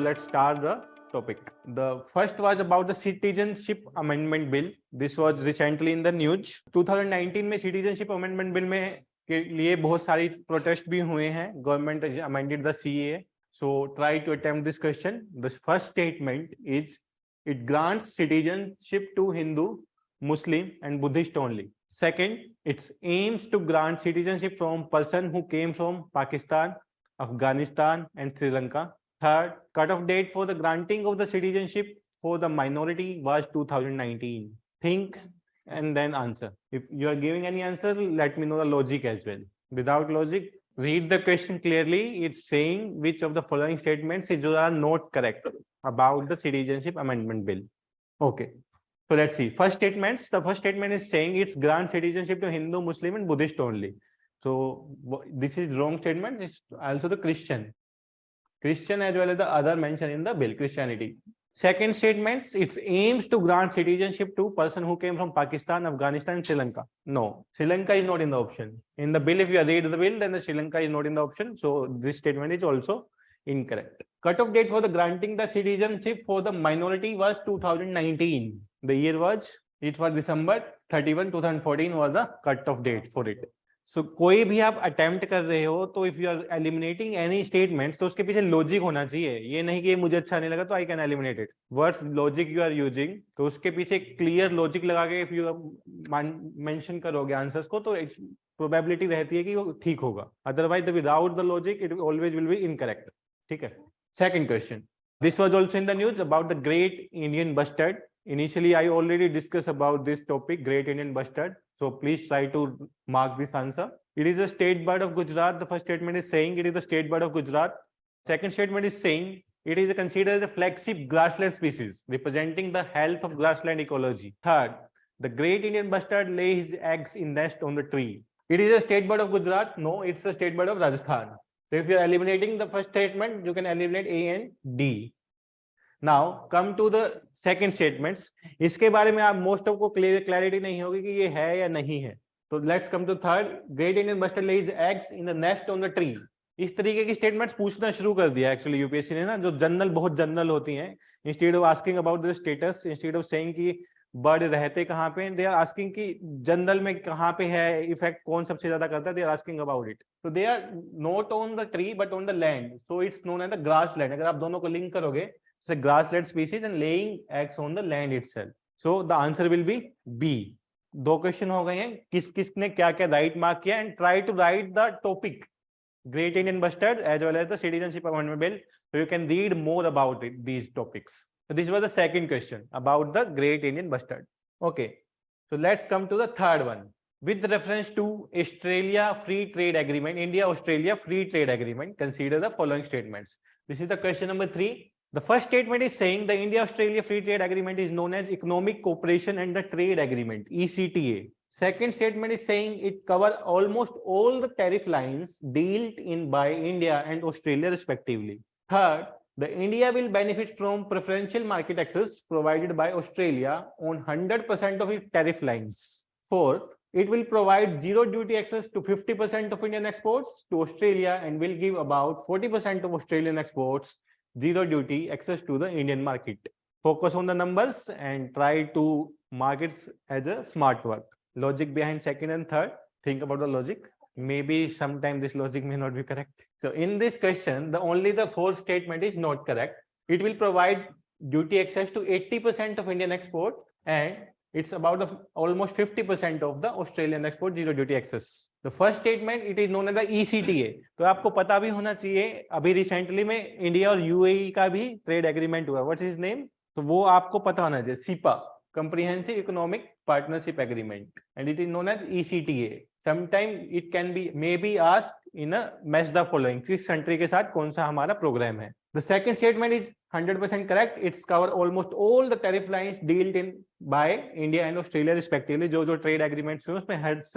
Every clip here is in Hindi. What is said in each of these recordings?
let's start the topic. The first was about the Citizenship Amendment Bill. This was recently in the news. 2019 में Citizenship Amendment Bill में के लिए बहुत सारी protest भी हुए हैं. Government amended the CAA. So try to attempt this question. The first statement is it grants citizenship to Hindu, Muslim and Buddhist only. Second, it aims to grant citizenship from person who came from Pakistan, Afghanistan and Sri Lanka. Third, cutoff date for the granting of the citizenship for the minority was 2019. Think and then answer. If you are giving any answer, let me know the logic as well. Without logic, read the question clearly. It's saying which of the following statements are not correct about the Citizenship Amendment Bill. Okay. So let's see. First statements. The first statement is saying it's grant citizenship to Hindu, Muslim and Buddhist only. So this is wrong statement. It's also the Christian as well as the other mentioned in the bill, Christianity. Second statement, it aims to grant citizenship to person who came from Pakistan, Afghanistan and Sri Lanka. No, Sri Lanka is not in the option. In the bill, if you read the bill, then the Sri Lanka is not in the option. So this statement is also incorrect. Cutoff date for the granting the citizenship for the minority was 2019. The year was, it was December 31, 2014 was the cutoff date for it. So कोई भी आप अटेम्प्ट कर रहे हो तो if you are eliminating any statement तो उसके पीछे लॉजिक होना चाहिए. ये नहीं कि मुझे अच्छा नहीं लगा तो I can eliminate it. Words logic you are using तो उसके पीछे क्लियर लॉजिक लगा के इफ यू मेंशन करोगे आंसर्स को तो प्रोबेबिलिटी रहती है कि वो ठीक होगा. Otherwise without the logic it always will be incorrect. ठीक है. Second question. This was also in the news about the great Indian bustard. Initially, I already discussed about this topic, Great Indian Bustard. So please try to mark this answer. It is a state bird of Gujarat. The first statement is saying it is a state bird of Gujarat. Second statement is saying it is considered as a flagship grassland species, representing the health of grassland ecology. Third, the Great Indian Bustard lays eggs in nest on the tree. It is a state bird of Gujarat. No, it's a state bird of Rajasthan. So if you are eliminating the first statement, you can eliminate A and D. Now come to the second statements. इसके बारे में आप most of को clarity नहीं होगी कि ये है या नहीं है. तो let's come to third. Great Indian Bustard lays eggs in the nest on the tree. इस तरीके की स्टेटमेंट्स पूछना शुरू कर दिया एक्चुअली यूपीएससी ने ना, जो जनरल बहुत जनरल होती हैं. Instead of asking about the status, instead of saying कि बर्ड रहते कहाँ पे, दे आर आस्किंग कि जनरल में कहाँ पे है, इफेक्ट कौन सबसे ज्यादा करता है, they are asking about it. तो they are not on the tree but on the land. So it's known as the grass land. अगर आप दोनों को लिंक करोगे, it's a grassland species and laying eggs on the land itself. So the answer will be B. दो क्वेश्चन हो गए हैं. किस किसने क्या क्या राइट मार्क किया. And try to write the topic Great Indian Bustard as well as the Citizenship Amendment Bill, so you can read more about it, these topics. So this was the second question about the Great Indian Bustard. Okay, so let's come to the third one. With reference to Australia Free Trade Agreement, India-Australia Free Trade Agreement, consider the following statements. This is the question number 3. The first statement is saying the India-Australia Free Trade Agreement is known as Economic Cooperation and the Trade Agreement, ECTA. Second statement is saying it covers almost all the tariff lines dealt in by India and Australia respectively. Third, the India will benefit from preferential market access provided by Australia on 100% of its tariff lines. Fourth, it will provide zero duty access to 50% of Indian exports to Australia and will give about 40% of Australian exports zero duty access to the Indian market. Focus on the numbers and try to mark it as a smart work. Logic behind second and third. Think about the logic. Maybe sometime this logic may not be correct. So in this question, only the fourth statement is not correct. It will provide duty access to 80% of Indian export and it's about almost 50% of the Australian export zero duty access. The first statement, it is known as the ECTA. तो आपको पता भी होना चाहिए, अभी रिसेंटली में इंडिया और यूएई का भी ट्रेड एग्रीमेंट हुआ. What is his name? तो वो आपको पता होना चाहिए. Cepa, Comprehensive Economic Partnership Agreement, and it is known as ECTA. Sometime it can be maybe asked in a match the following. किस कंट्री के साथ कौन सा हमारा प्रोग्राम है. The second statement is 100% correct. It's cover almost all the tariff lines dealt in by India and Australia respectively. जो trade agreements हैं उसमें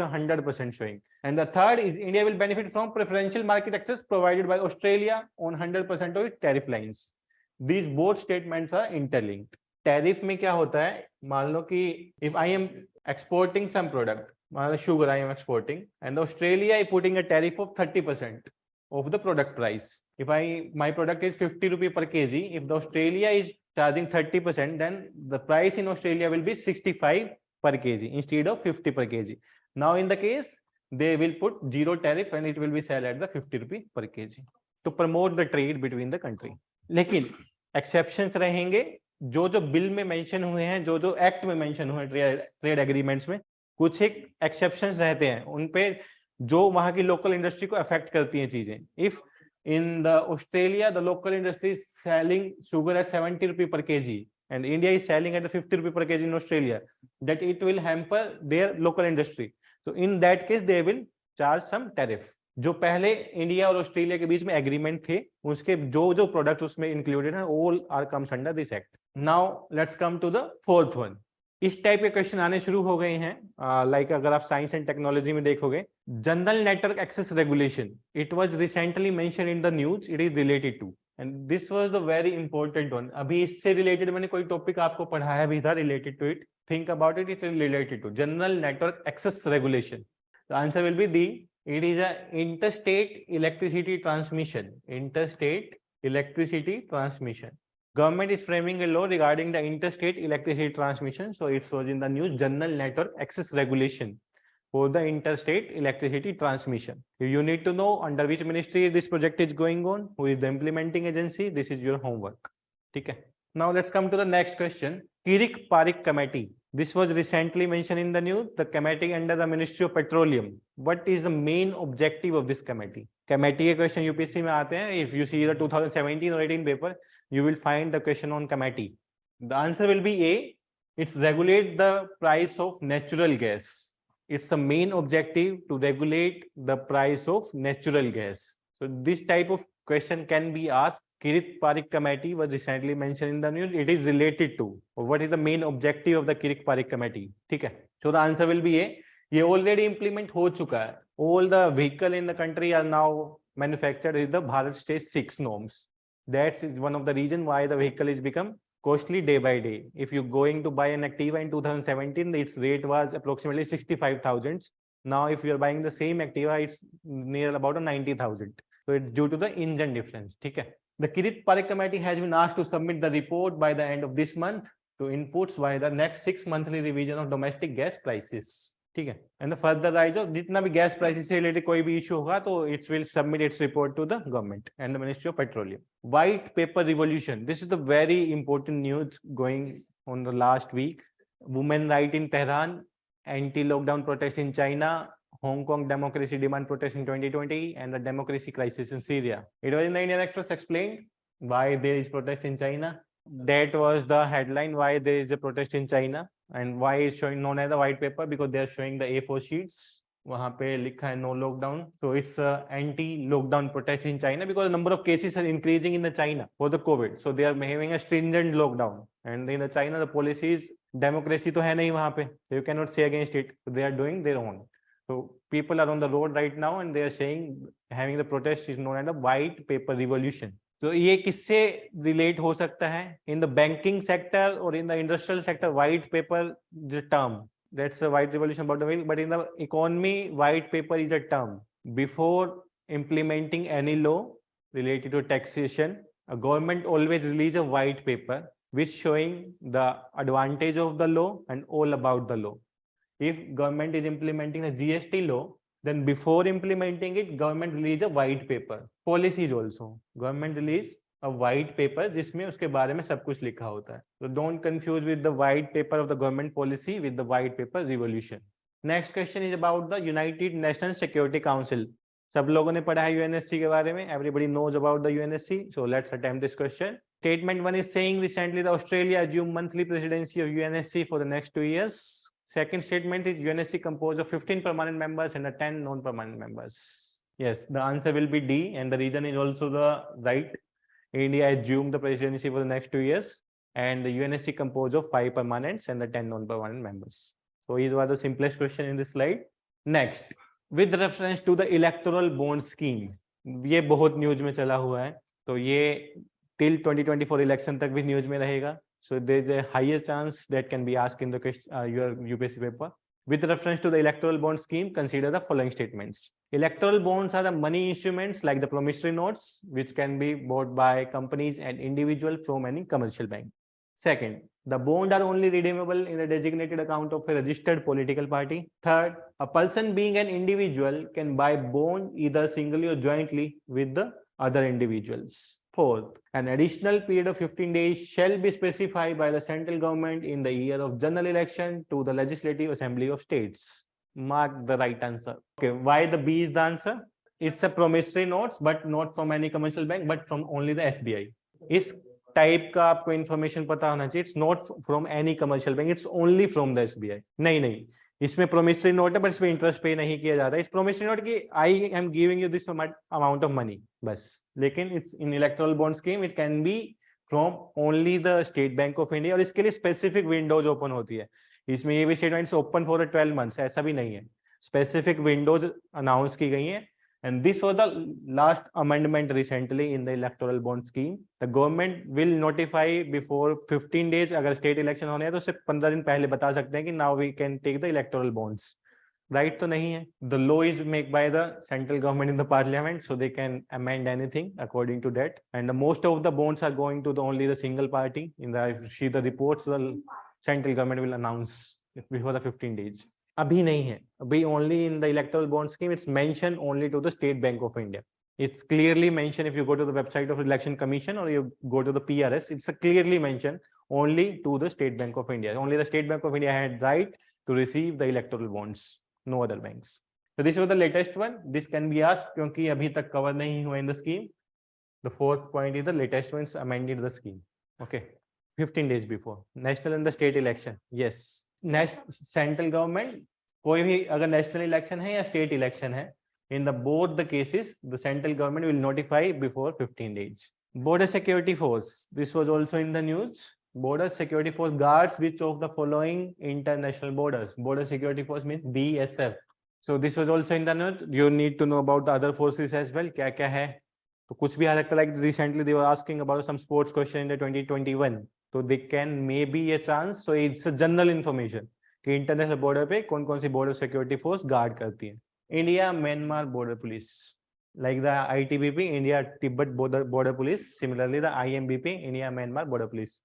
100% showing. And the third is India will benefit from preferential market access provided by Australia on 100% of its tariff lines. These both statements are interlinked. Tariff में क्या होता है? मान लो कि if I am exporting some product, मान लो sugar I am exporting, and Australia is putting a tariff of 30%. of the product price. If my product is 50 rupee per kg, if the Australia is charging 30%, then the price in Australia will be 65 per kg instead of 50 per kg. Now in the case, they will put zero tariff and it will be sold at the 50 rupee per kg to promote the trade between the country. लेकिन exceptions रहेंगे, जो जो बिल में मेंशन हुए हैं, जो जो एक्ट में मेंशन हुए हैं ट्रेड एग्रीमेंट्स में, कुछ एक एक्सेप्शंस रहते हैं, उन पे जो वहां की लोकल इंडस्ट्री को अफेक्ट करती हैं चीजें. If in the Australia the local industry is selling sugar at 70 rupee per kg and India is selling at the 50 rupee per kg in Australia, that it will hamper their local industry. So in that case they will charge some tariff. जो पहले इंडिया और ऑस्ट्रेलिया के बीच में एग्रीमेंट थे, उसके जो जो प्रोडक्ट उसमें इंक्लूडेड हैं, all are comes under this act. Now let's come to the fourth one. इस टाइप के क्वेश्चन आने शुरू हो गए हैं. लाइक अगर आप साइंस एंड टेक्नोलॉजी में देखोगे, general network access regulation, it was recently mention in the news, it is related to, and this was the very important one. अभी इससे रिलेटेड मैंने कोई टॉपिक आपको पढ़ाया भी था related to it. Think about it, it is related to general network access regulation. The answer will be D. It is a interstate electricity transmission. Interstate electricity transmission. Government is framing a law regarding the interstate electricity transmission. So it was in the news, General Network Access Regulation for the interstate electricity transmission. You need to know under which ministry this project is going on, who is the implementing agency. This is your homework. Okay. Now let's come to the next question. Kirik-Parekh Committee. This was recently mentioned in the news. The committee under the Ministry of Petroleum. What is the main objective of this committee? Committee के question UPSC में आते हैं. If you see the 2017 or 18 paper, you will find the question on committee. The answer will be A. It's regulate the price of natural gas. It's the main objective to regulate the price of natural gas. So this type of question can be asked. Kirik-Parekh Committee was recently mentioned in the news. It is related to what is the main objective of the Kirik-Parekh Committee. ठीक है. So the answer will be A. ये already implement हो चुका है. All the vehicle in the country are now manufactured with the Bharat Stage 6 norms. That's one of the reason why the vehicle is become costly day by day. If you're going to buy an Activa in 2017, its rate was approximately 65,000. Now if you're buying the same Activa, it's near about 90,000. So it's due to the engine difference. ठीक है. The Kirik-Parekh Committee has been asked to submit the report by the end of this month to inputs by the next 6 monthly revision of domestic gas prices. ठीक है. And the further rise of जितना भी gas prices से related कोई भी issue होगा, तो it will submit its report to the government and the Ministry of Petroleum. White paper revolution. This is the very important news going on the last week. Women right in Tehran, anti-lockdown protest in China, Hong Kong democracy demand protest in 2020, and the democracy crisis in Syria. It was in the Indian Express explained why there is protest in China. That was the headline, why there is a protest in China, and why it's showing known as the white paper, because they are showing the A4 sheets. वहाँ पे लिखा है no lockdown. So it's anti-lockdown protest in China because the number of cases are increasing in the China for the COVID. So they are having a stringent lockdown. And in the China, the policies, democracy तो है नहीं वहाँ पे. So you cannot say against it. So they are doing their own. So people are on the road right now and they are saying having the protest is known as the white paper revolution. So ये किससे relate हो सकता है? In the banking sector or in the industrial sector, white paper is a term. That's a white revolution about the way. But in the economy, white paper is a term. Before implementing any law related to taxation, a government always release a white paper which showing the advantage of the law and all about the law. If government is implementing the GST law, then before implementing it, government release a white paper. Policies also, government release a white paper जिसमें उसके बारे में सब कुछ लिखा होता है. So don't confuse with the white paper of the government policy with the white paper revolution. Next question is about the United Nations Security Council. सब लोगों ने पढ़ा है UNSC के बारे में. Everybody knows about the UNSC. So let's attempt this question. Statement 1 is saying recently the Australia assumed monthly presidency of UNSC for the next 2 years. Second statement is UNSC composed of 15 permanent members and 10 non-permanent members. Yes, the answer will be D, and the reason is also the right. India assumed the presidency for the next 2 years, and the UNSC composed of 5 permanents and 10 non-permanent members. So these were the simplest question in this slide. Next, with reference to the electoral bond scheme, ये बहुत न्यूज में चला हुआ है, तो ये till 2024 election तक भी न्यूज में रहेगा. So there is a higher chance that can be asked in the your UPSC paper. With reference to the electoral bond scheme, consider the following statements. Electoral bonds are the money instruments like the promissory notes, which can be bought by companies and individuals from any commercial bank. Second, the bond are only redeemable in the designated account of a registered political party. Third, a person being an individual can buy bond either singly or jointly with the other individuals. Fourth, an additional period of 15 days shall be specified by the central government in the year of general election to the Legislative Assembly of States. Mark the right answer. Okay, why the B is the answer? It's a promissory notes, but not from any commercial bank, but from only the SBI. इस टाइप का आपको इन्फॉर्मेशन पता होना चाहिए. It's not from any commercial bank, it's only from the SBI. नहीं, इसमें प्रोमिसरी नोट है, पर इसमें इंटरेस्ट पे नहीं किया जाता है. इस प्रोमिसरी नोट की I am giving you this amount of money बस. लेकिन it's in electoral bond scheme, it can be from only the state bank of India, और इसके लिए स्पेसिफिक विंडोज ओपन होती है. इसमें ये भी स्टेटमेंट्स ओपन फॉर 12 मंथ्स, ऐसा भी नहीं है. स्पेसिफिक विंडोज अनाउंस की गई है. And this was the last amendment recently in the electoral bond scheme. The government will notify before 15 days. अगर state election होने हैं तो उससे 15 दिन पहले बता सकते हैं कि now we can take the electoral bonds. Right तो नहीं है. The law is made by the central government in the parliament, so they can amend anything according to that. And the most of the bonds are going to the only the single party. In the if you see the reports, the central government will announce before the 15 days. अभी नहीं है. अभी only in the electoral bond scheme, it's mentioned only to the State Bank of India. It's clearly mentioned if you go to the website of Election Commission or you go to the PRS. It's clearly mentioned only to the State Bank of India. Only the State Bank of India had right to receive the electoral bonds. No other banks. So this was the latest one. This can be asked क्योंकि अभी तक cover नहीं हुआ in the scheme. The fourth point is the latest ones amended the scheme. Okay, 15 days before national and the state election. Yes. Central government कोई भी अगर नेशनल इलेक्शन है या स्टेट इलेक्शन है, in the both the cases the central government will notify before 15 days. Border security force, this was also in the news. Border security force guards which of the following international borders? Border security force means BSF. So this was also in the news. You need to know about the other forces as well. क्या क्या है तो कुछ भी आ सकता है. Like recently they were asking about some sports question in the 2021. तो they can maybe a chance. So it's a general information कि इंटरनेशनल बॉर्डर पे कौन कौन सी बॉर्डर सिक्योरिटी फोर्स गार्ड करती है. India Myanmar border police, like the ITBP, India Tibet border police. Similarly the IMBP, India Myanmar border police.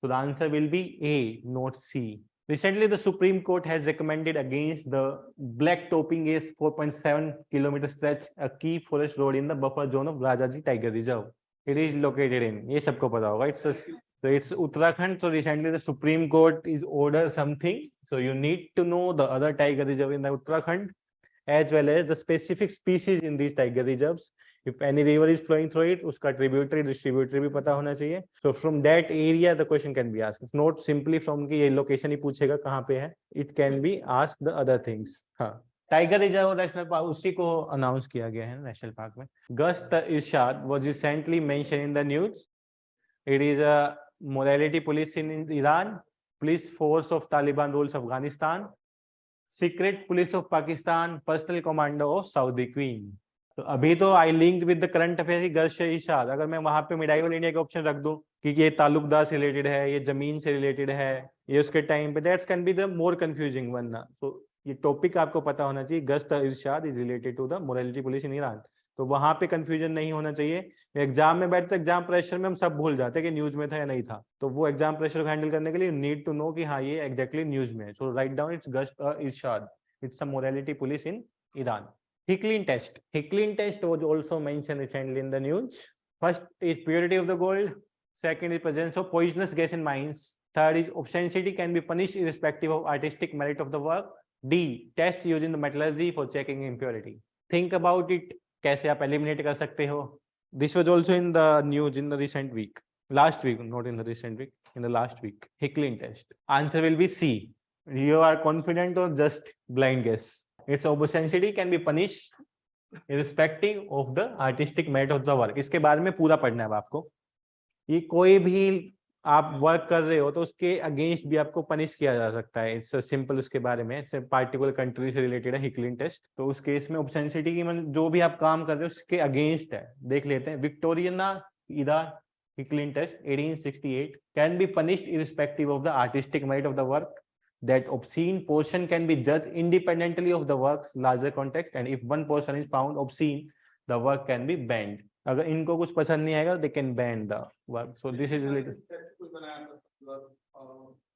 So the answer will be A, not C. Recently the Supreme Court has recommended against the black topping a 4.7 kilometer stretch a key forest road in the buffer zone of Rajaji Tiger Reserve. It is located in, ये सबको पता होगा, it's Uttarakhand. So recently the Supreme Court is ordered something. So you need to know the other tiger reserve in the Uttarakhand as well as the specific species in these tiger reserves. If any river is flowing through it, उसका tributary distributary भी पता होना चाहिए. So from that area the question can be asked. It's not simply from कि ये location ही पूछेगा कहाँ पे है. It can be asked the other things. हाँ, टाइगर रिजर्व नेशनल पार्क उसी को अनाउंस किया गया है नेशनल पार्क में. गश्त इरशाद was recently mentioned in the news. It is a morality police in Iran, police force of Taliban rules Afghanistan, secret police of Pakistan, personal commando of Saudi Queen. तो अभी तो I linked with the current affair की गर्श इशाद. अगर मैं वहां पे मिडाइवल इंडिया का ऑप्शन रख दूं कि ये ताल्लुकदार से रिलेटेड है, ये जमीन से रिलेटेड है, ये उसके टाइम पे, that's can be the more confusing one ना. तो ये टॉपिक आपको पता होना चाहिए. गश्त इरशाद is related to the morality police in Iran. तो वहां पे कंफ्यूजन नहीं होना चाहिए. एग्जाम में बैठते एग्जाम प्रेशर में हम सब भूल जाते हैं कि न्यूज में था या नहीं था. तो वो एग्जाम प्रेशर को हैंडल करने के लिए नीड टू नो कि हाँ ये एग्जैक्टली न्यूज में है. सो राइट डाउन इट्स गश्त इरशाद. It's a morality police in Iran. Hicklin test. Hicklin test was also mentioned recently in the news. First is purity of the gold. Second is presence of poisonous gas in mines. Third is obscenity can be punished irrespective of artistic merit of the work. D, tests used in the metallurgy for checking impurity. Think about it. कैसे आप eliminate कर सकते हो. This was also in the news in the recent week. Last week, not in the recent week. In the last week. Hicklin test. Answer will be C. You are confident or just blind guess? Its obscenity can be punished irrespective of the artistic merit of the work. इसके बारे में पूरा पढ़ना है आपको. ये कोई भी आप वर्क कर रहे हो तो उसके अगेंस्ट भी आपको पनिश किया जा सकता है. It's simple. उसके बारे में पार्टिकुलर कंट्री से रिलेटेड है हिकलिन टेस्ट. तो उस केस में ऑब्सेंसिटी की मतलब जो भी आप काम कर रहे हो उसके अगेंस्ट है. देख लेते हैं. Victoria era Hicklin test 1868 can be punished irrespective of the artistic merit of the work. that obscene portion can be judged independently of the work's larger context, and if one portion is found obscene, the work can be banned. अगर इनको कुछ पसंद नहीं आएगा, they can ban the work. So this is related.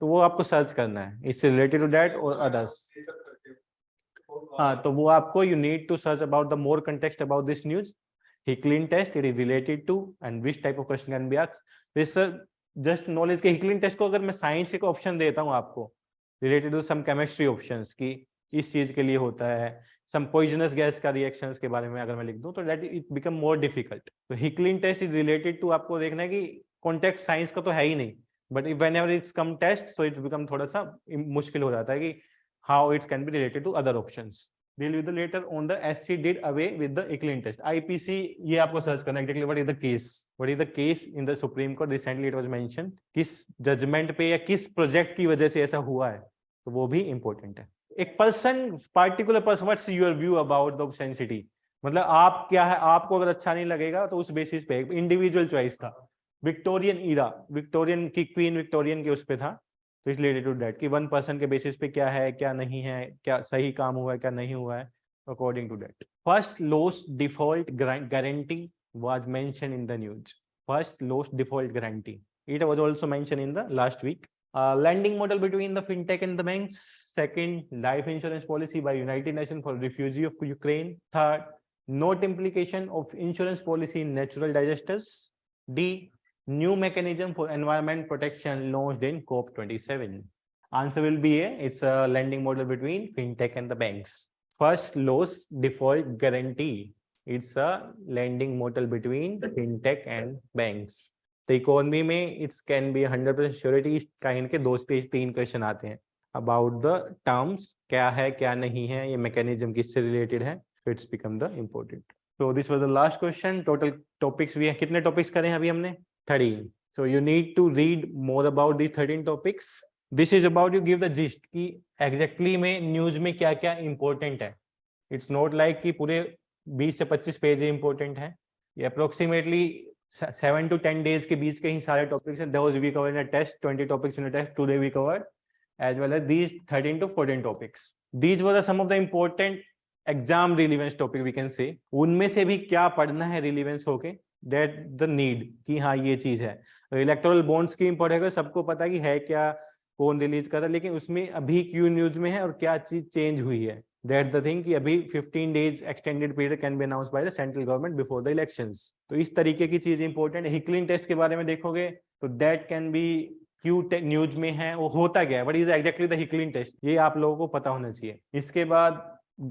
तो वो आपको सर्च करना है, इससे रिलेटेड टू दैट और अदर्स. हाँ, तो वो आपको you need to search about the more context about this news. Hicklin test, it is related to, and which type of question can be asked. This just knowledge के Hicklin test को अगर मैं साइंस के ऑप्शन देता हूँ आपको related to some chemistry options कि इस चीज के लिए होता है, some poisonous gas का reactions के बारे में अगर मैं लिख दूं तो that it become more difficult. तो Hicklin test is related to, आपको देखना है कि context साइंस का तो है ही नहीं, but whenever it's come test so it become थोड़ा सा मुश्किल हो जाता है कि how it can be related to other options. Deal with the later on the SC did away with the Hicklin test. IPC ये आपको सर्च करना है exactly what is the case. What is the case in the Supreme Court recently it was mentioned. किस जजमेंट पे या किस प्रोजेक्ट की वजह से ऐसा हुआ है, तो वो भी इंपॉर्टेंट है. एक person, particular person, what's your view about the obscenity, मतलब आप क्या है, आपको अगर अच्छा नहीं लगेगा तो उस बेसिस पे इंडिविजुअल चॉइस था. विक्टोरियन ईरा, विक्टोरियन की क्वीन विक्टोरियन के उस पे था, तो इस रिलेटेड टू दैट कि वन पर्सन के बेसिस पे क्या है क्या नहीं है, क्या सही काम हुआ है क्या नहीं हुआ है, according to that. First loss default guarantee was mention in the news. First loss default guarantee, it was also mentioned in the last week. Lending model between the fintech and the banks. Second, life insurance policy by United Nations for refugee of Ukraine. Third, not implication of insurance policy in natural disasters. D, new mechanism for environment protection launched in COP27. Answer will be A. It's a lending model between fintech and the banks. First, loss default guarantee. It's a lending model between fintech and banks. तो इकोनॉमी में it's can be 100% surety kind के 2-3 क्वेश्चन आते हैं अबाउट द टर्म्स, क्या है क्या नहीं है, ये मैकेनिज्म किससे रिलेटेड है, it's become the important. So this was the last question. Total topics भी है, कितने टॉपिक्स करें अभी हमने? 13. So you need to read more about these 13 topics. This is about you give the gist कि एग्जैक्टली में न्यूज में क्या क्या इंपॉर्टेंट है. इट्स नॉट लाइक कि पूरे 20 से 25 पेज इंपॉर्टेंट है. ये अप्रोक्सीमेटली 7 to 10 days के बीच के ही सारे टॉपिक्स हैं. Those we covered in a test, 20 topics in a test. Today we covered as well as these 13 to 14 topics. These were some of the important exam relevance topic we can say. उनमें से भी क्या पढ़ना है relevance होके, that the need कि हाँ ये चीज है. इलेक्टोरल बॉन्ड स्कीम पढ़ेगा, सबको पता कि है क्या, कौन रिलीज कर रहा है, लेकिन उसमें अभी क्यों न्यूज में है और क्या चीज चेंज हुई है. That the thing कि अभी 15 days extended period can be announced by the central government before the elections. तो इस तरीके की चीज इंपॉर्टेंट है. हिकलिन टेस्ट के बारे में देखोगे तो that can be क्यों न्यूज में है, वो होता क्या है, what is exactly the Hicklin test, ये आप लोगों को पता होना चाहिए. इसके बाद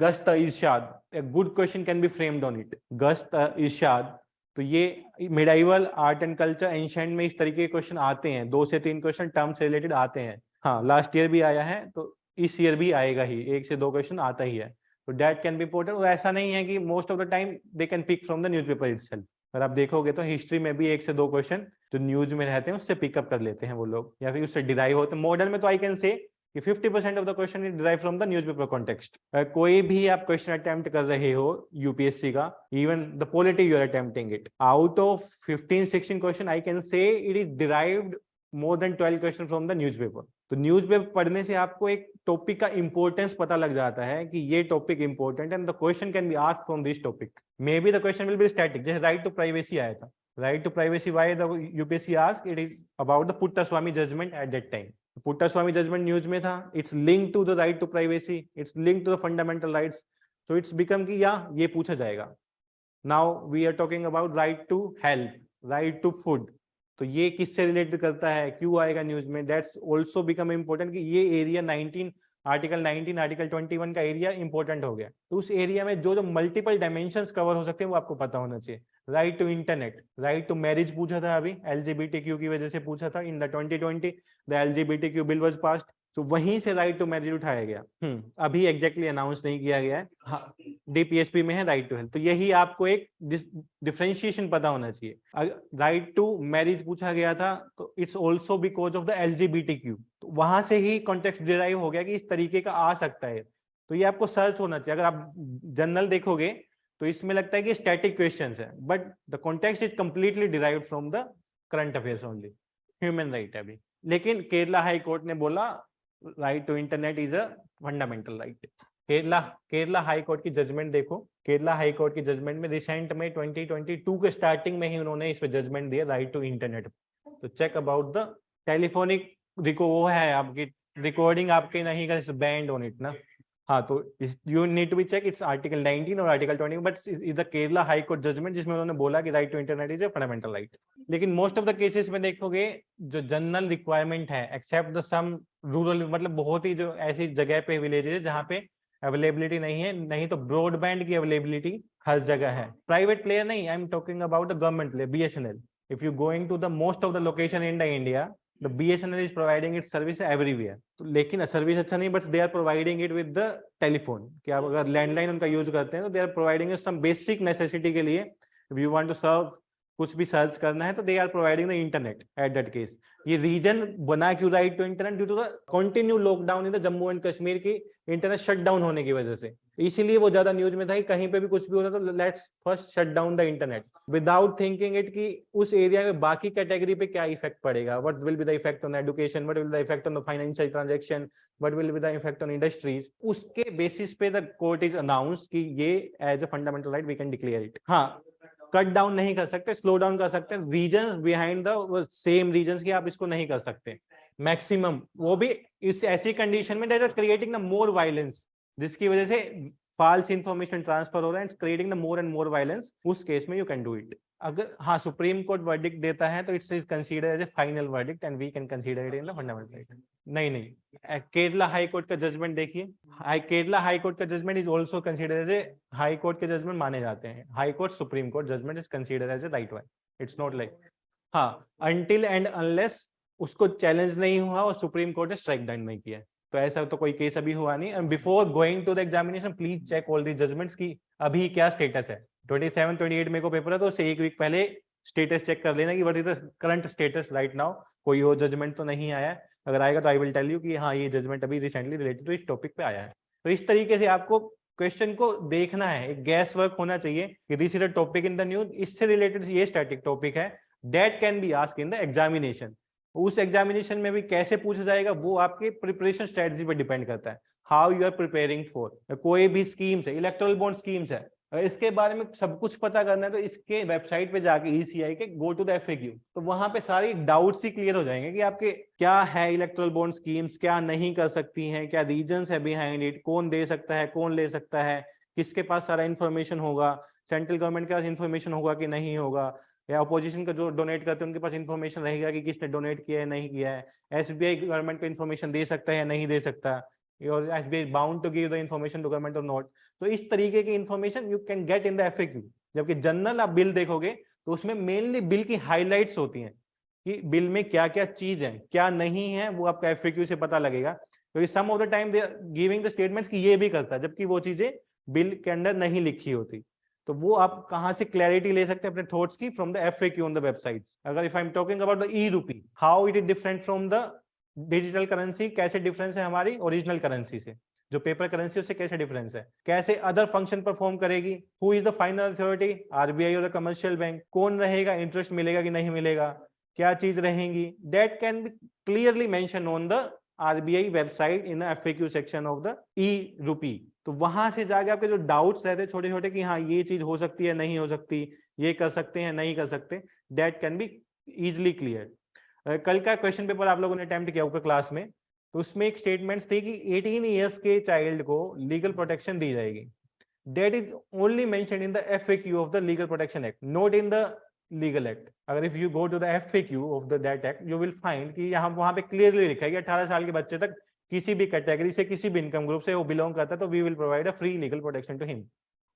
गश्त इरशाद, a good question can be framed on it. गश्त इरशाद, तो ये medieval art and culture ancient में इस तरीके के क्वेश्चन आते हैं. 2 से 3 क्वेश्चन टर्म से रिलेटेड आते हैं. हाँ, लास्ट ईयर भी आया है, तो इस ईयर भी आएगा ही, 1 से 2 क्वेश्चन आता ही है. तो दैट कैन बी इंपॉर्टेंट. और ऐसा नहीं है कि most of the time they can pick from the newspaper itself. अगर आप देखोगे तो हिस्ट्री में भी 1 से 2 क्वेश्चन जो न्यूज में रहते हैं उससे पिकअप कर लेते हैं वो लोग, या फिर उससे डिराइव होते हैं. मॉडर्न में तो आई कैन से कि 50% of the question is derive from the newspaper context. कोई भी आप क्वेश्चन अटेम्प्ट कर रहे हो यूपीएससी का, even the polity you are attempting it, out of 15-16 question I can say it is derived more than 12 question from the newspaper. तो न्यूज़पेपर पढ़ने से आपको एक टॉपिक का इंपॉर्टेंस पता लग जाता है कि ये topic important and the question can be asked from this topic. May be the question will be static, जैसे राइट टू प्राइवेसी आया था. Right to privacy why the UPSC ask, it is about the Puttaswamy judgement at that time. Puttaswamy judgement news में था. It's link to the right to privacy, it's link to the fundamental rights. So it's become कि या ये पूछा जाएगा. Now we are talking about right to health, right to food, तो ये किससे रिलेटेड करता है, क्यों आएगा न्यूज में. दैट्स आल्सो बिकम इम्पोर्टेंट कि ये एरिया 19 आर्टिकल 21 का एरिया इंपॉर्टेंट हो गया. तो उस एरिया में जो जो मल्टीपल डायमेंशंस कवर हो सकते हैं वो आपको पता होना चाहिए. Right to internet, right to marriage पूछा था अभी, एलजीबीटीक्यू की वजह से पूछा था. In the 2020 the LGBTQ bill was passed, तो वहीं से राइट टू मैरिज उठाया गया. अभी एग्जैक्टली अनाउंस नहीं किया गया है. हाँ, डीपीएसपी में है राइट टू हेल्थ. तो यही आपको एक डिफरेंशिएशन पता होना चाहिए. राइट टू मैरिज पूछा गया था तो it's also because of the LGBTQ. तो वहां से ही कॉन्टेक्स्ट डिराइव हो गया कि इस तरीके का आ सकता है. तो ये आपको सर्च होना चाहिए. अगर आप जनरल देखोगे तो इसमें लगता है कि स्टैटिक क्वेश्चंस है, but the context is completely derived from the current affairs only. Human right है अभी. लेकिन केरला हाई कोर्ट ने बोला right to internet is a fundamental right. Kerala high court की जजमेंट देखो, केरला हाई कोर्ट की जजमेंट में रिसेंट में 2022 के स्टार्टिंग में ही उन्होंने इस पे जजमेंट दिया राइट टू इंटरनेट। तो चेक अबाउट द टेलीफोनिक वो है आपकी रिकॉर्डिंग आपके नहीं का बैंड ऑन इट ना। हाँ, तो you need to be check its article 19 और article 20, but is the Kerala high court judgement जिसमें उन्होंने बोला कि right to internet is a fundamental right. लेकिन मोस्ट ऑफ द केसेस में देखोगे जो जनरल रिक्वायरमेंट है एक्सेप्ट द सम रूरल, मतलब बहुत ही जो ऐसी जगह पे विलेजेस है जहाँ पे अवेलेबिलिटी नहीं है, नहीं तो ब्रॉडबैंड की अवेलेबिलिटी हर जगह है। प्राइवेट प्लेयर नहीं, I am talking about the government player BSNL। If you going to the most of the location in the India, the BSNL is providing it service everywhere. तो लेकिन सर्विस अच्छा नहीं, but they are providing it with the telephone, कि आप अगर लैंडलाइन उनका यूज करते हैं तो they are providing some basic necessity के लिए। If you want to serve, कुछ भी सर्च करना है तो they are providing the internet at that case. ये रीजन बना क्यों right to internet? Due to the continue lockdown in the Jammu and Kashmir की इंटरनेट शट डाउन होने की वजह से, इसीलिए वो ज्यादा न्यूज में था कि कहीं पे भी कुछ भी हो रहा तो let's first shut down the internet without thinking it कि उस एरिया में बाकी कैटेगरी पे क्या इफेक्ट पड़ेगा, what will be the effect on education, what will be the effect on the financial transaction, what will be the effect on industries. उसके बेसिस पे द कोर्ट इज अनाउंस कि ये as a fundamental right we can declare it. हाँ, कट डाउन नहीं कर सकते, स्लो डाउन कर सकते हैं, reasons behind the same reasons की आप इसको नहीं कर सकते मैक्सिमम, वो भी इस ऐसी कंडीशन में that are creating the more violence, जिसकी वजह से फाल्स इंफॉर्मेशन ट्रांसफर हो रहा है, creating the more and more violence. उस केस में यू कैन डू इट। अगर हाँ सुप्रीम कोर्ट वर्डिक्ट देता है तो it's is consider as a final verdict and we can consider it in the fundamental right. नहीं, केरला हाई कोर्ट का जजमेंट देखिए, केरला हाई कोर्ट का judgment is also consider as a high court के जजमेंट माने जाते हैं। High court supreme court judgment is consider as a right one, it's not like हाँ अनटिल एंड अनलेस उसको चैलेंज नहीं हुआ और सुप्रीम कोर्ट ने स्ट्राइक डाउन नहीं किया। तो ऐसा तो कोई केस अभी हुआ नहीं। And before going to the examination please check all the judgments की अभी क्या स्टेटस है। 27 28 मई को पेपर है तो उससे एक वीक पहले स्टेटस चेक कर लेना कि what is the current status right now. कोई और जजमेंट तो नहीं आया, अगर आएगा तो आई विल टेल यू कि हाँ ये जजमेंट अभी रिसेंटली रिलेटेड टू इस टॉपिक पे आया है। तो इस तरीके से आपको क्वेश्चन को देखना है, एक गैस वर्क होना चाहिए कि this is a topic in the news, इससे रिलेटेड ये स्टैटिक टॉपिक है that can be asked in the examination. उस एग्जामिनेशन में भी कैसे पूछा जाएगा वो आपके प्रिपरेशन स्ट्रेटजी पर डिपेंड करता है, how you are preparing for. कोई भी स्कीम्स है, इलेक्टोरल बॉन्ड स्कीम्स है, अगर इसके बारे में सब कुछ पता करना है तो इसके वेबसाइट पे जाके ECI के गो टू द FAQ, तो वहां पे सारी डाउट्स ही क्लियर हो जाएंगे कि आपके क्या है इलेक्टोरल बॉन्ड स्कीम्स, क्या नहीं कर सकती हैं, क्या रीजंस है बिहाइंड इट, कौन दे सकता है, कौन ले सकता है, किसके पास सारा इन्फॉर्मेशन होगा, सेंट्रल गवर्नमेंट के पास इन्फॉर्मेशन होगा कि नहीं होगा, या अपोजिशन का जो डोनेट करते हैं उनके पास इन्फॉर्मेशन रहेगा कि किसने डोनेट किया है नहीं किया है, SBI गवर्नमेंट को इन्फॉर्मेशन दे सकता है या नहीं दे सकता, और SBI bound to give the information to government और नॉट। तो इस तरीके की information you can get in the FAQ। जबकि जनरल आप बिल देखोगे तो उसमें मेनली बिल की हाईलाइट्स होती हैं कि बिल में क्या क्या चीज है क्या नहीं है, वो आपका FAQ से पता लगेगा। क्योंकि some of the time they giving the statements कि ये भी करता है जबकि वो चीजें बिल के अंदर नहीं लिखी होती। तो वो आप कहां से क्लैरिटी ले सकते हैं अपने थॉट्स की? From the FAQ on the websites. अगर if I am talking about the E-Rupee, how it is different from the digital currency, कैसे डिफरेंस है हमारी ओरिजिनल करेंसी से, जो पेपर करेंसी उससे कैसे डिफरेंस है, कैसे अदर फंक्शन परफॉर्म करेगी, who is the final authority, RBI और द कमर्शियल बैंक, कौन रहेगा, इंटरेस्ट मिलेगा कि नहीं मिलेगा, क्या चीज रहेंगी, that can be clearly mention on the RBI website in FAQ section of the E-Rupee। तो वहां से जाके आपके जो डाउट्स रहते हैं छोटे छोटे कि हाँ ये चीज हो सकती है नहीं हो सकती, ये कर सकते हैं नहीं कर सकते, that can be easily clear. कल का क्वेश्चन पेपर आप लोगों ने अटेम्प्ट किया ऊपर क्लास में, तो उसमें एक स्टेटमेंट्स थी कि 18 इयर्स के चाइल्ड को लीगल प्रोटेक्शन दी जाएगी। That is only mentioned in the FAQ of the legal protection act, not in the legal act. अगर if you go to the FAQ of the that act you will find कि यहाँ वहां पे क्लियरली लिखा है कि 18 साल के बच्चे तक किसी भी कैटेगरी से किसी भी इनकम ग्रुप से वो बिलोंग करता है तो we will provide a free legal protection to him.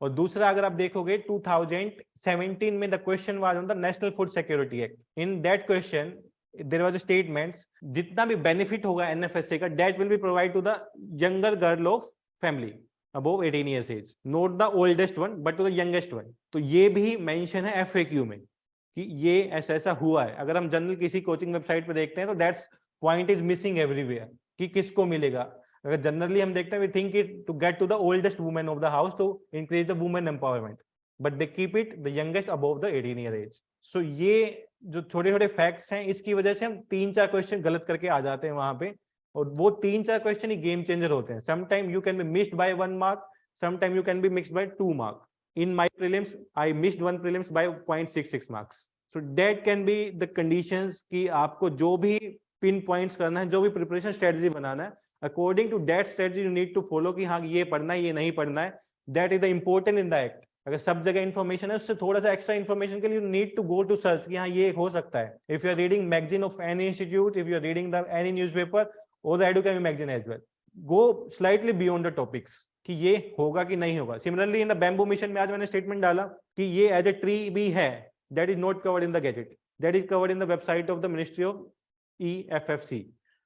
और दूसरा अगर आप देखोगे 2017 में the question was on the national food security act. In that question there was statements जितना भी बेनिफिट होगा NFSA का that will be provide to the younger girl of family above 18 years age, not the oldest one but to the youngest one। तो ये भी मेंशन है FAQ में कि ये ऐसा ऐसा हुआ है। अगर हम जनरल किसी कोचिंग वेबसाइट पे देखते हैं तो that's point is missing everywhere कि किसको मिलेगा। अगर जनरली हम देखते हैं we think it to get to the oldest women of the house to increase the women empowerment, but they keep it the youngest above the 18 year age. So ये जो छोटे छोटे फैक्ट्स हैं इसकी वजह से हम 3-4 क्वेश्चन गलत करके आ जाते हैं वहां पे। और वो 3-4 क्वेश्चन ही गेम चेंजर होते हैं. Sometime you can be missed by 1 mark, sometime you can be missed by 2 mark. In my prelims, I missed one prelims by 0.66 marks. So that can be the conditions कि आपको जो भी पिन पॉइंट्स करना है, जो भी प्रिपरेशन स्ट्रेटजी बनाना है, according to that strategy you need to follow कि हाँ ये पढ़ना है, ये नहीं पढ़ना है. That is the important in the act. अगर सब जगह इन्फॉर्मेशन है, उससे थोड़ा सा एक्स्ट्रा इन्फॉर्मेशन के लिए you need to go to search कि हाँ ये हो सकता है. If you are reading magazine of any institute, if you are reading the any newspaper और the Edukemy magazine as well, go slightly beyond the topics कि ये होगा कि नहीं होगा. Similarly in the bamboo mission में आज मैंने स्टेटमेंट डाला कि ये एज ए ट्री भी है, that is not covered in the gadget, that is covered in the website of the ministry of EFFC,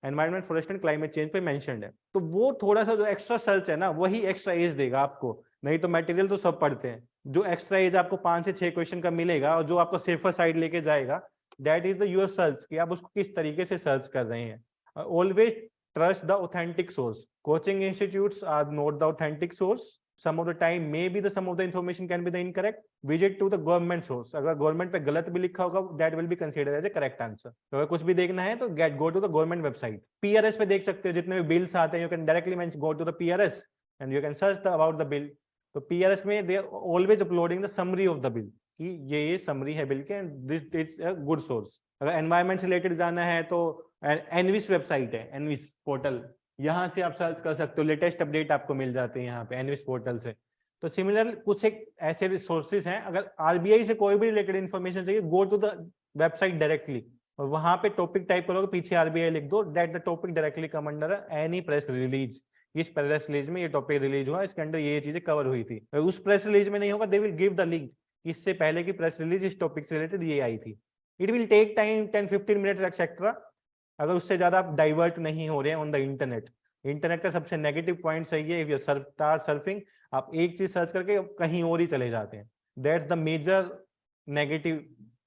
environment forest and climate change पे मेंशन्ड है. तो वो थोड़ा सा जो एक्स्ट्रा सर्च है ना, वही एक्स्ट्रा एज देगा आपको. नहीं तो मटेरियल तो सब पढ़ते हैं. जो एक्स्ट्रा एज आपको 5 से 6 क्वेश्चन का मिलेगा और जो आपको सेफर साइड लेके जाएगा, that is the your search कि आप उसको किस तरीके से सर्च कर रहे हैं. Always trust the authentic source. Coaching institutes are not the authentic source. Some of the time maybe some of the information can be the incorrect. Visit to the government source. अगर गवर्नमेंट पे गलत भी लिखा होगा, that will be considered as a correct answer. तो अगर कुछ भी देखना है तो go to the government website. PRS पे देख सकते हो जितने भी बिल्स आते हैं, you can directly go to the PRS and you can search about the bill. तो PRS में they are always uploading the summary of the bill कि ये summary है bill के, and this is a good source. अगर environment से related जाना है तो एनविस वेबसाइट है, एनविस पोर्टल, यहाँ से आप सर्च कर सकते हो. लेटेस्ट अपडेट आपको मिल जाते हैं यहाँ पे एनविस पोर्टल से. तो सिमिलर कुछ एक ऐसे रिसोर्सेज हैं. अगर आरबीआई से कोई भी रिलेटेड इन्फॉर्मेशन चाहिए, go to the website directly और वहां पे टॉपिक टाइप करोगे, पीछे आरबीआई लिख दो, that the topic directly come under any press release. इस प्रेस रिलीज में ये टॉपिक रिलीज हुआ, इसके अंदर ये चीजें कवर हुई थी. उस प्रेस रिलीज में नहीं होगा, they will give the link, इससे पहले की प्रेस रिलीज इस टॉपिक से रिलेटेड ये आई थी. It will take time 10-15 minutes etcetera. अगर उससे ज्यादा आप डाइवर्ट नहीं हो रहे हैं ऑन द इंटरनेट. इंटरनेट का सबसे नेगेटिव पॉइंट सही है, इफ यू स्टार्ट सर्फिंग, आप एक चीज सर्च करके कहीं और ही चले जाते हैं. That's the major negative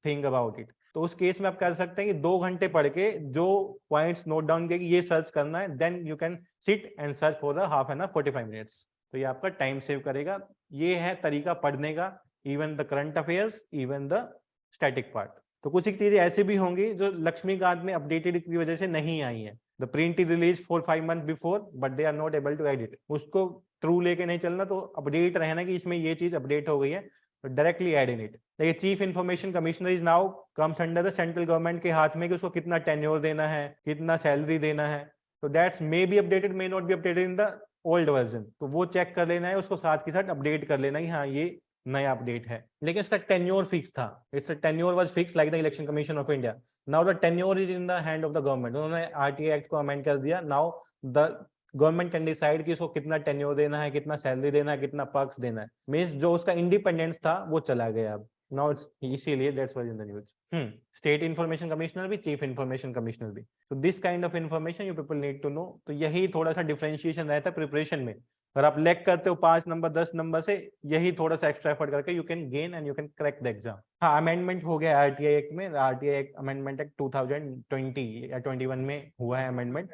thing about it. तो उस केस में आप कर सकते हैं कि 2 घंटे पढ़ के जो पॉइंट्स नोट डाउन किए ये सर्च करना है, then you can sit and search for the half an hour 45 minutes. तो ये आपका टाइम सेव करेगा. ये है तरीका पढ़ने का, even the current affairs, even the static part. तो कुछ एक चीजें ऐसी भी होंगी जो लक्ष्मीकांत में अपडेटेड की वजह से नहीं आई है. The print is release 4-5 months before, but they are not able to edit. उसको थ्रू लेके नहीं चलना, तो अपडेट रहना कि इसमें ये चीज अपडेट हो गई है, तो डायरेक्टली ऐड इन इट. देखिए, chief information commissioner is now comes under the central government के हाथ में कि उसको कितना टेन्योर देना है, कितना सैलरी देना है. तो that's may be updated, may not be updated in the old version. तो वो चेक कर लेना है, उसको साथ के साथ अपडेट कर लेना है कि हाँ ये नया अपडेट है. लेकिन उसका टेन्योर फिक्स था. It's a tenure was fix like the election commission of India. Now the tenure is in the hand of the government. उन्होंने आरटीआई एक्ट को अमेंड कर दिया. Now the government can decide कि इसको कितना टेन्योर देना है, कितना सैलरी देना है, कितना पर्क्स देना है. मींस जो उसका इंडिपेंडेंस था वो चला गया अब. नाउ इट्स इसीलिए that's why in the news. State information commissioner भी, चीफ इन्फॉर्मेशन कमिश्नर भी. तो this kind of information you people need to know. तो यही थोड़ा सा डिफरेंशिएशन रहता है प्रिपरेशन में. अगर आप लैक करते हो 5 नंबर 10 नंबर से, यही थोड़ा सा एक्स्ट्रा एफर्ट करके you can gain and you can crack the exam. हाँ, अमेंडमेंट हो गया आरटीआई एक्ट में. आरटीआई एक्ट अमेंडमेंट एक्ट 2020 या 21 में हुआ है अमेंडमेंट.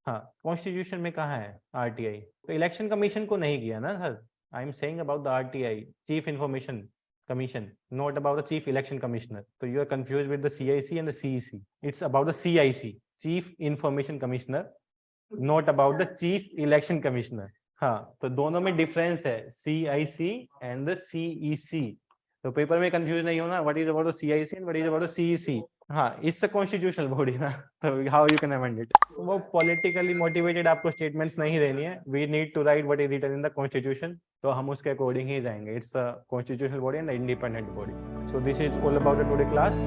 हाँ, कॉन्स्टिट्यूशन में कहाँ है आरटीआई? तो इलेक्शन कमीशन को नहीं किया ना sir. I am saying about the RTI, chief information commission, not about the chief election commissioner. So you are confused with the CIC and the CEC. It's about the CIC, chief information commissioner, not about the chief election commissioner. हाँ, तो दोनों में डिफरेंस है, CIC and the CEC. तो पेपर में कंफ्यूज नहीं होना, what is about the CIC and what is about the CEC. हाँ, it's a constitutional body ना, तो how you can amend it. वो politically motivated आपको statements नहीं देनी है. We need to write what is written in the constitution. तो हम उसके अकॉर्डिंग ही जाएंगे. It's a constitutional body and an independent body. So this is all about the today class.